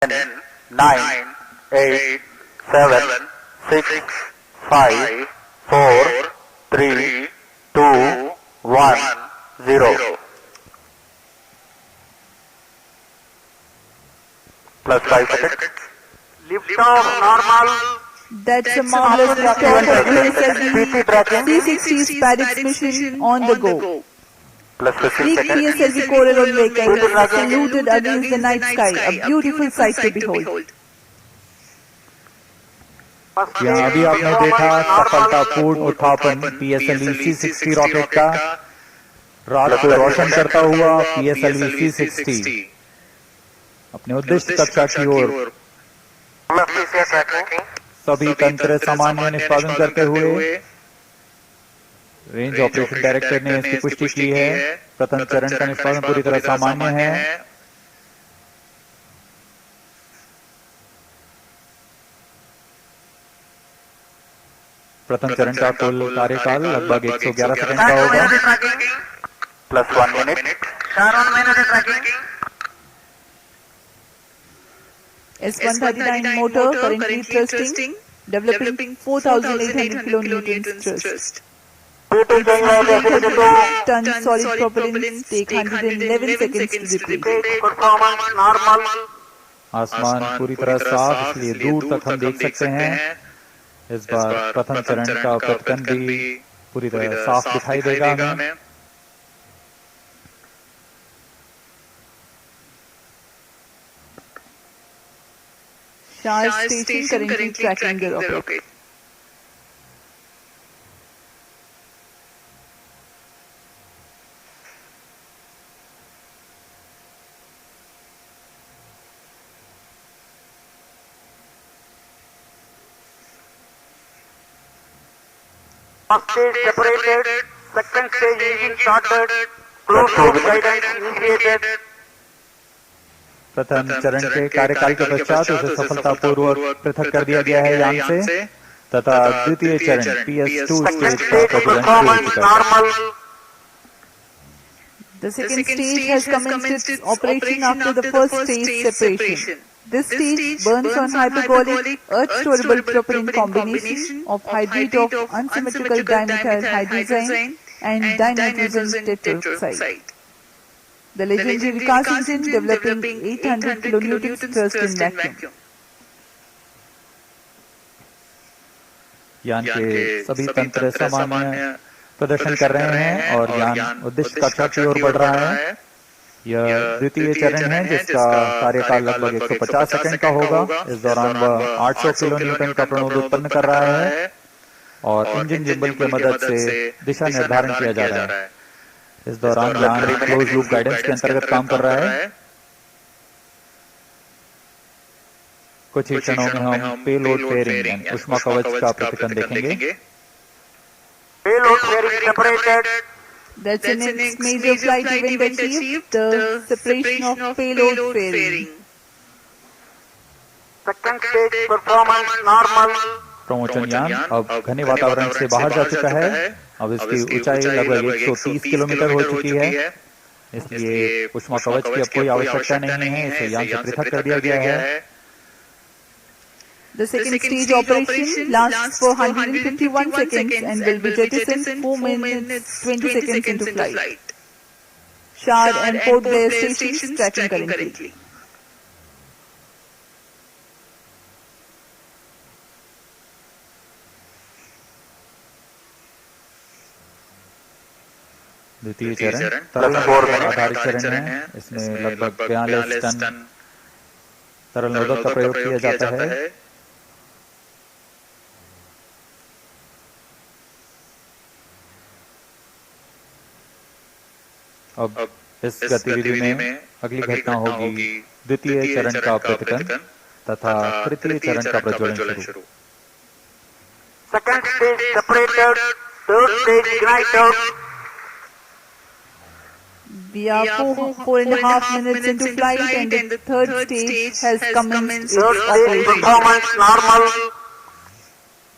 10, 9, 8, 7, 6, 5, 4, 3, 2, 1, 0. Plus 5 seconds. Lift off normal. That's a marvelous liftoff of PSLV C60's Paddocks mission on the go. Plus 15 Three seconds. PSLV Corelon vehicles saluted against the night sky, a beautiful sight to behold. यहाँ अभी आपने देखा सफलतापूर्ण उत्थापन PSLV C60 rocket का रात को रोशन करता हुआ PSLV C60 अपने उद्दिष्ट कक्षा की ओर सभी तंत्र सामान्य निष्पादन करते हुए रेंज ऑपरेशन डायरेक्टर ने इसकी पुष्टि की है। प्रथम चरण का निष्पादन पूरी तरह सामान्य है। प्रथम चरण का कुल कार्यकाल लगभग 111 सेकंड का होगा। Plus 1 minute. S139 motor currently thrusting, developing 4,800 kilonewtons thrust. 800 ton solid propellants take 111 seconds to deplete. Performance normal. आसमान पूरी तरह साफ, इसलिए दूर तक हम देख सकते हैं। इस बार प्रथम चरण का प्रतिकन भी पूरी तरह साफ दिखाई देगा हमें। Shah station currently tracking the rocket. First stage separated, second stage engine started, close loop guidance initiated. प्रथम चरण के कार्यकाल के पश्चात उसे सफलतापूर्वक पृथक कर दिया गया है यान से तथा द्वितीय चरण PS2 स्टेज का प्रज्वलन शुरू हो चुका है। The second stage has commenced its operation after the first stage separation. This stage burns on hyperbolic, earth-storable propellant combination of hydrate of unsymmetrical dimethyl hydrazine and dinitrogen tetroxide. The legendary Vikas engine developing 800 kilonewtons thrust in vacuum. यान के सभी तंत्र सामान्य प्रदर्शन कर रहे हैं और यान उद्दिष्ट कक्षा की ओर बढ़ रहा है। यह द्वितीय चरण है जिसका कार्यकाल लगभग 150 सेकंड का होगा। इस दौरान वह 800 किलो न्यूटन का प्रणोद उत्पन्न कर रहा है और इंजन जिम्बल की मदद से दिशा निर्धारण किया जा रहा है। इस दौरान यान क्लोज लूप गाइडेंस के अंतर्गत काम कर रहा है। कुछ ही क्षणों में हम पेलोड फेयरिंग यानी ऊष्मा कवच का प्रतिकन देखेंगे। Payload fairing separated. That's the next major flight event achieved, the separation of payload fairing. Second stage performance normal. Promotion यान अब घने वातावरण से बाहर जा चुका है। अब इसकी ऊंचाई लगभग 130 किलोमीटर हो चुकी है, इसलिए ऊष्मा कवच की अब कोई आवश्यकता नहीं है। इसे यान से पृथक कर दिया गया है। The second stage operation lasts for 151 seconds and will be jettisoned 4 minutes 20 seconds into flight. Shard and Port Blair stations tracking currently. द्वितीय चरण तरल आधारित चरण है। इसमें लगभग 42 टन तरल नोदक का प्रयोग किया जाता है। अब इस गतिविधि में अगली घटना होगी द्वितीय चरण का प्रतिकन तथा तृतीय चरण का प्रज्वलन शुरू। Second stage separated, third stage ignited. We are 4.5 minutes into flight and the third stage has commenced its Third stage operation. performance normal.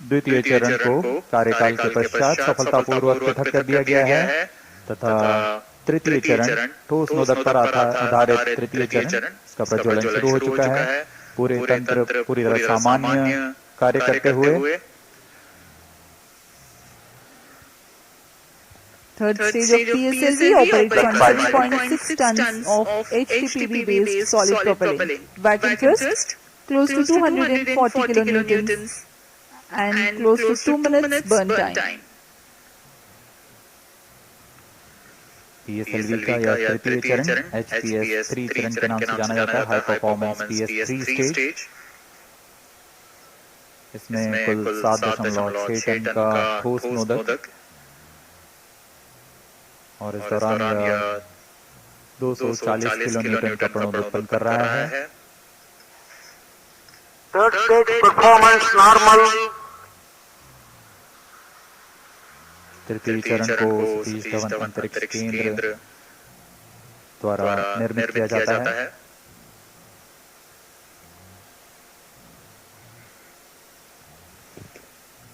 द्वितीय चरण को कार्यकाल के पश्चात सफलतापूर्वक पृथक कर दिया गया है तथा तृतीय चरण ठोस नोदक पर आधारित तृतीय चरण, इसका प्रज्वलन शुरू हो चुका है। पूरे तंत्र पूरी तरह सामान्य कार्य करते हुए। Third stage of PSLV operates on 7.6 tons of HTPB-based solid propellant. Vacuum thrust close to 240 kilonewtons and close to 2 minutes burn time. PSLV का यह तृतीय चरण HPS 3 चरण के नाम से जाना जाता है, हाई परफॉर्मेंस PS 3 स्टेज। इसमें कुल 7.6 टन का ठोस नोदक और इस दौरान यह 240 किलोन्यूटन का प्रणोदक उत्पन्न कर रहा है। Third stage performance normal. तृतीय चरण को सतीश धवन अंतरिक्ष केंद्र द्वारा निर्मित किया जाता है।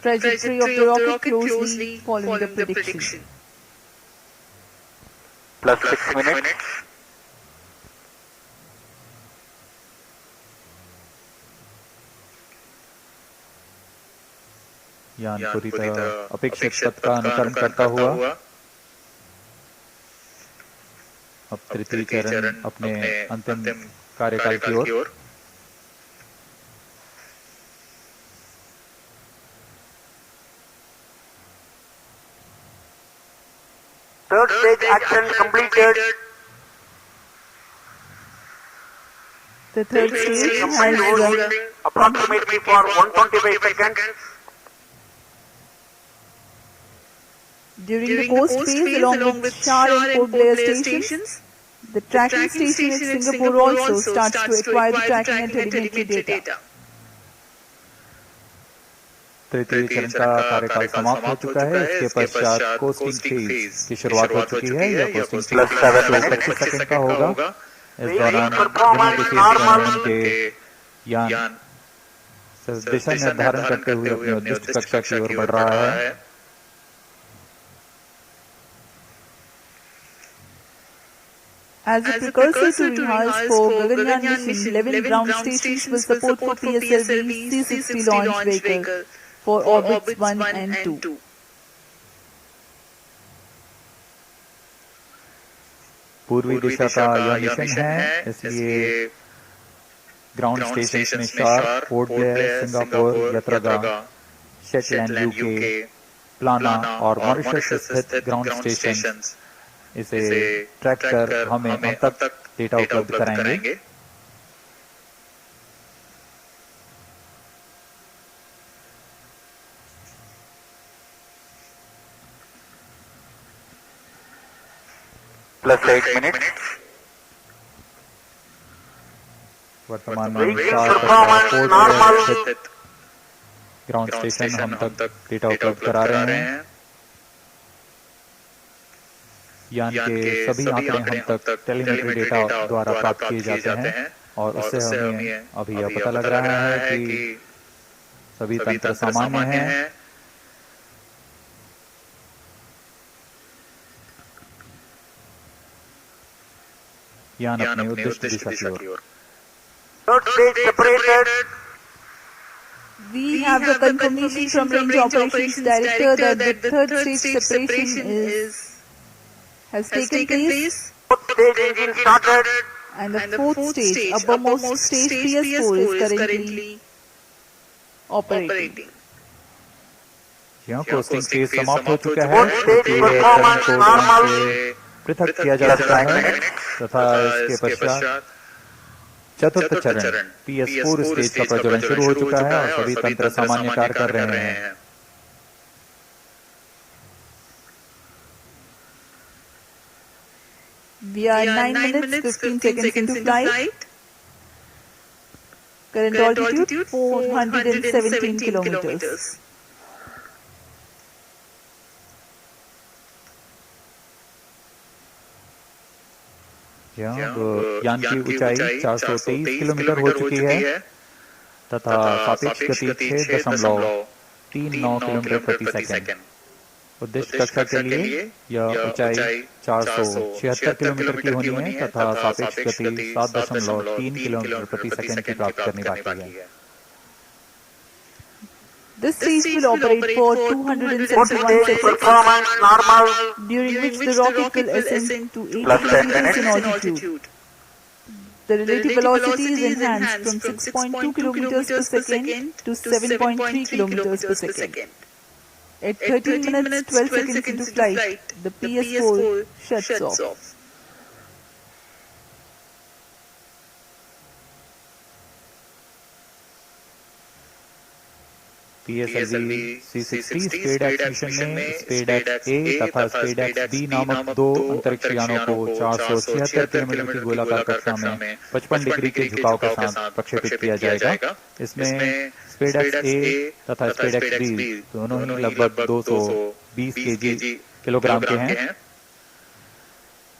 Trajectory of the rocket closely following the prediction. Plus 6 minutes. यान पूरी तरह अपेक्षित पथ का अनुसरण करता हुआ अब तृतीय चरण अपने अंतिम कार्यकाल की ओर। Third stage action completed. The third stage Combined has holding approximately for 125 seconds. during the coast phase along with Shah and Port Blair stations. The tracking station in Singapore also starts to acquire the tracking and telemetry data. तृतीय चरण का कार्यकाल समाप्त हो चुका है। इसके पश्चात कोस्टिंग फेज की शुरुआत हो चुकी है। यह कोस्टिंग फेज 25 सेकंड का होगा। इस दौरान बिना किसी उपकरण के यान दिशा निर्धारण करते हुए अपनी उद्दिष्ट कक्षा की ओर बढ़ रहा है। As a precursor to rehearse for Gaganyaan mission, 11 ground stations will support for PSLV C-60 launch vehicle for orbits 1 and 2. पूर्वी दिशा का यह मिशन है, इसलिए ग्राउंड स्टेशन में शार, पोर्ट ब्लेयर, सिंगापुर, यात्रागा, शेटलैंड यूके, प्लाना और मॉरिशस स्थित ग्राउंड स्टेशन इसे ट्रैक कर हमें हम तक डेटा उपलब्ध कराएंगे। Plus 8 minutes. वर्तमान में ग्राउंड स्टेशन हम तक डेटा उपलब्ध करा रहे हैं। यान के सभी आंकड़े हम तक टेलीमेट्री डेटा द्वारा प्राप्त किए जाते हैं और उससे हमें अभी यह पता लग रहा है कि सभी तंत्र सामान्य हैं। यान अपने उद्दिष्ट दिशा की ओर। Third stage separated. We have the confirmation from Range Operations Director that the third stage separation has taken place, Fourth stage engine started. and the fourth stage, uppermost stage PS4 is currently operating. यहाँ costing phase समाप्त हो चुका है। Fourth stage तृतीय चरण performance को normal. से पृथक किया जा चुका है तथा इसके पश्चात चतुर्थ चरण PS4 स्टेज का प्रज्वलन शुरू हो चुका है और सभी तंत्र सामान्य कार्य कर रहे हैं। We are 9 minutes 15 seconds into flight. Current altitude 417 kilometers. यान की ऊंचाई 423 किलोमीटर हो चुकी है तथा सापेक्ष गति 6.39 किलोमीटर प्रति सेकंड। उद्दिष्ट कक्षा के लिए यह ऊंचाई 476 किलोमीटर की होनी है तथा सापेक्ष गति 7.3 किलोमीटर प्रति सेकंड की प्राप्त करनी बाकी है। This stage will operate for 271 Fourth stage seconds, performance normal. during which the rocket will ascend to 80 Plus 10 kilometers in minutes. altitude. The relative velocity is enhanced from 6.2 kilometers per second to 7.3 kilometers per second. At 13 minutes 12 seconds into flight, the PS4 shuts off. PSLV C60 SpaDeX mission में SpaDeX ए तथा स्पेसडेक्स B नामक दो अंतरिक्ष यानों को 476 kilometre की गोलाकार कक्षा में 55 डिग्री के झुकाव के साथ प्रक्षेपित किया जाएगा। इसमें स्पेसडेक्स ए तथा स्पेसडेक्स बी दोनों ही लगभग 220 किलोग्राम के हैं।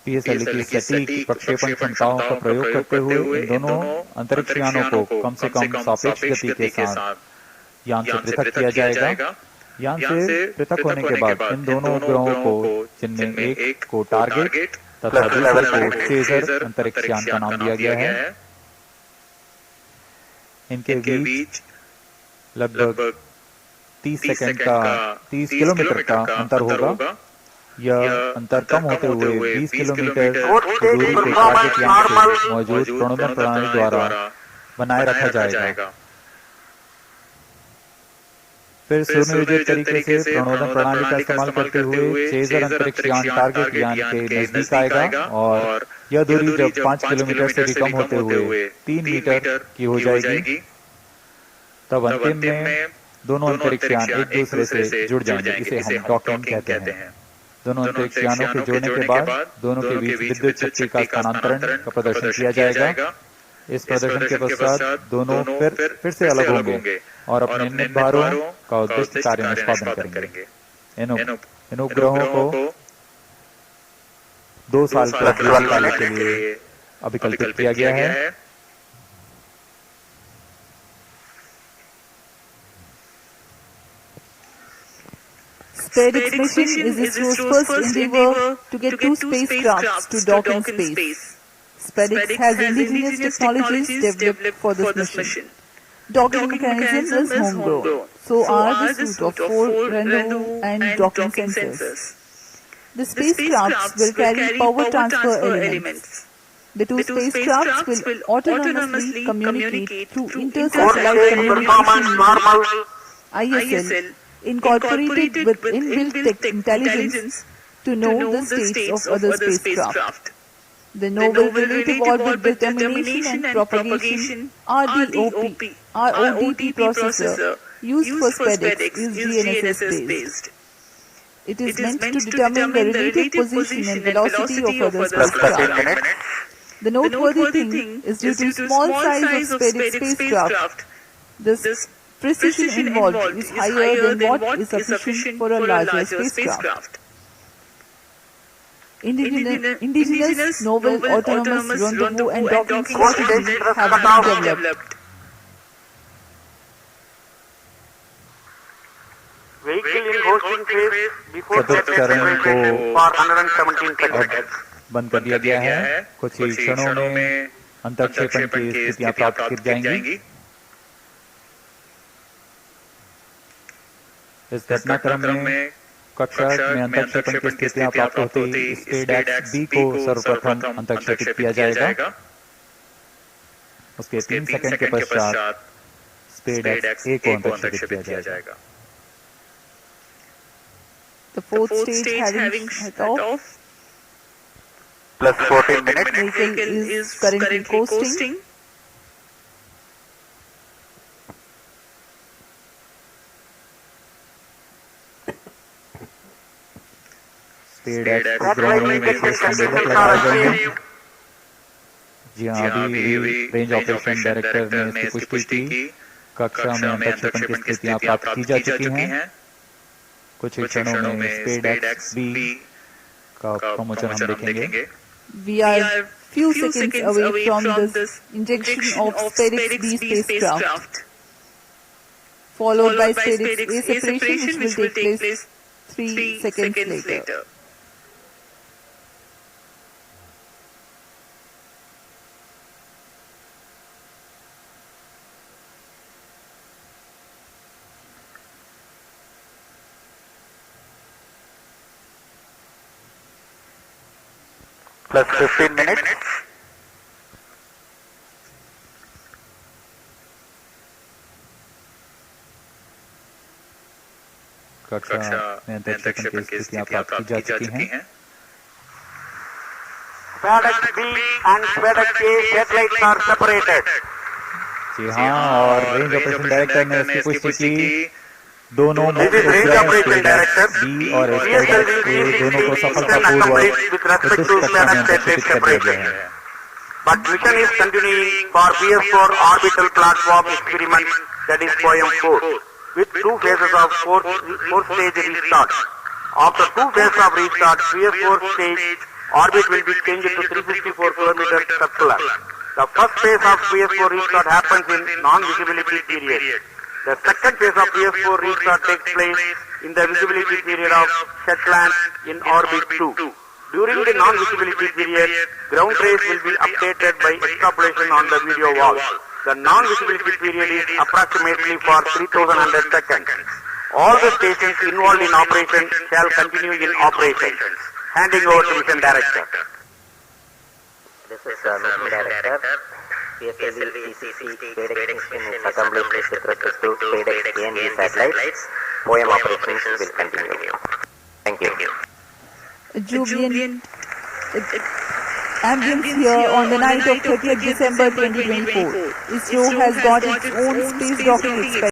PSLV की सटीक प्रक्षेपण क्षमताओं का प्रयोग करते हुए इन दोनों अंतरिक्ष यानों को कम से कम सापेक्ष गति के साथ यान से पृथक किया जाएगा। यान से पृथक होने के बाद इन दोनों उपग्रहों को, जिनमें एक को टारगेट तथा दूसरे को चेजर अंतरिक्ष यान का नाम दिया गया है, इनके बीच लगभग 30 किलोमीटर का अंतर होगा। यह अंतर कम होते हुए 20 किलोमीटर की दूरी पे टारगेट यान से मौजूद प्रणोदन प्रणाली द्वारा बनाए रखा जाएगा। फिर सुनियोजित तरीके से प्रणोदन प्रणाली का इस्तेमाल करते हुए चेजर अंतरिक्ष यान टारगेट यान के नजदीक आएगा और यह दूरी जब 5 किलोमीटर से भी कम होते हुए 3 मीटर की हो जाएगी, तब अंतिम में दोनों अंतरिक्ष यान एक दूसरे से जुड़ जाएंगे। इसे हम डॉकिंग कहते हैं। दोनों अंतरिक्ष यानों के जुड़ने के बाद दोनों के बीच विद्युत शक्ति का स्थानांतरण का प्रदर्शन किया जाएगा। इस प्रदर्शन के पश्चात दोनों फिर से अलग होंगे और अपने नियत भारों का उद्दिष्ट कार्य निष्पादन करेंगे। इन उपग्रहों को 2 साल के काल के लिए अभिकल्पित किया गया है। SpaceX mission is ISRO's first endeavor to get 2 spacecrafts to dock in space. SpaceX has indigenous technologies developed for this mission. Docking mechanism is homegrown. So are the suite of 4 rendezvous and docking sensors. The spacecrafts will carry power transfer elements. The 2 spacecrafts will autonomously communicate through inter-satellite communication (ISL), incorporated with inbuilt intelligence to know the states of other spacecraft. The Novel Relative Orbit Determination and Propagation RODP processor used for SpaceX is GNSS based. It is meant to determine the relative position and velocity of other spacecraft. The noteworthy thing is due to small size of SpaceX spacecraft, this precision involved is higher than what is sufficient for a larger spacecraft. Indigenous novel autonomous rendezvous and docking strategies have been developed. Vehicle in hosting phase before चतुर्थ चरण को for 117 seconds. बंद कर दिया गया है। कुछ ही क्षणों में अंतरक्षेपण की स्थितियां प्राप्त की जाएंगी। इस घटनाक्रम में कक्षा में अंतरक्षेपण की स्थितियां प्राप्त होते ही स्पेसडेक्स बी को सर्वप्रथम अंतरक्षेपित किया जाएगा। उसके 3 सेकंड के पश्चात स्पेसडेक्स ए को अंतरक्षेपित किया जाएगा। The fourth stage having shut off. Plus 14 minutes. Vehicle is currently coasting. स्पेसडेक्स उपग्रहों में विशेष संवेदक लगाए गए हैं। जी हाँ, अभी रेंज ऑपरेशन डायरेक्टर ने इसकी पुष्टि की। कक्षा में अंतरक्षेपण की स्थितियां प्राप्त की जा चुकी हैं। कुछ ही क्षणों में स्पेसडेक्स बी का प्रमोशन हम देखेंगे। We are few seconds away from this injection of SpaceX B spacecraft, followed by SpaceX A separation, which will take place 3 seconds later. Plus 15 minutes. कक्षा में अंतरिक्षण की स्थितियां प्राप्त की जा चुकी हैं। FedEx B and FedEx A satellites are separated. जी हाँ, और रेंज ऑपरेशन डायरेक्टर ने इसकी पुष्टि की। दोनों This is range operation director. बी और PSLV दोनों को 360 mission सफलतापूर्वक accomplished with respect to कक्षा में FedEx अंतरिक्षित satellite कर दिया गया separation. है। But mission is continuing for PS4 orbital platform experiment, that is POEM 4, with 2 phases of 4-stage restart. After 2 phases of restart, PS4 stage orbit will be changed to 354 km circular. The first phase of PS4 restart happens in non-visibility period. The second phase of PS4 restart takes place in the visibility period of Shetland in orbit 2. During the non-visibility period, ground trace will be updated by extrapolation on the video wall. The non-visibility period is approximately for 3100 seconds. All the stations involved in operation shall continue in operation. Handing over to Mission Director. This is Mission Director. PSLV CCC FedEx mission is accomplished with respect to FedEx A and B satellites. POEM operations will continue. Thank you. Jubilant ambience here on the night of 30th December 2024. ISRO has got its own space docking experiment.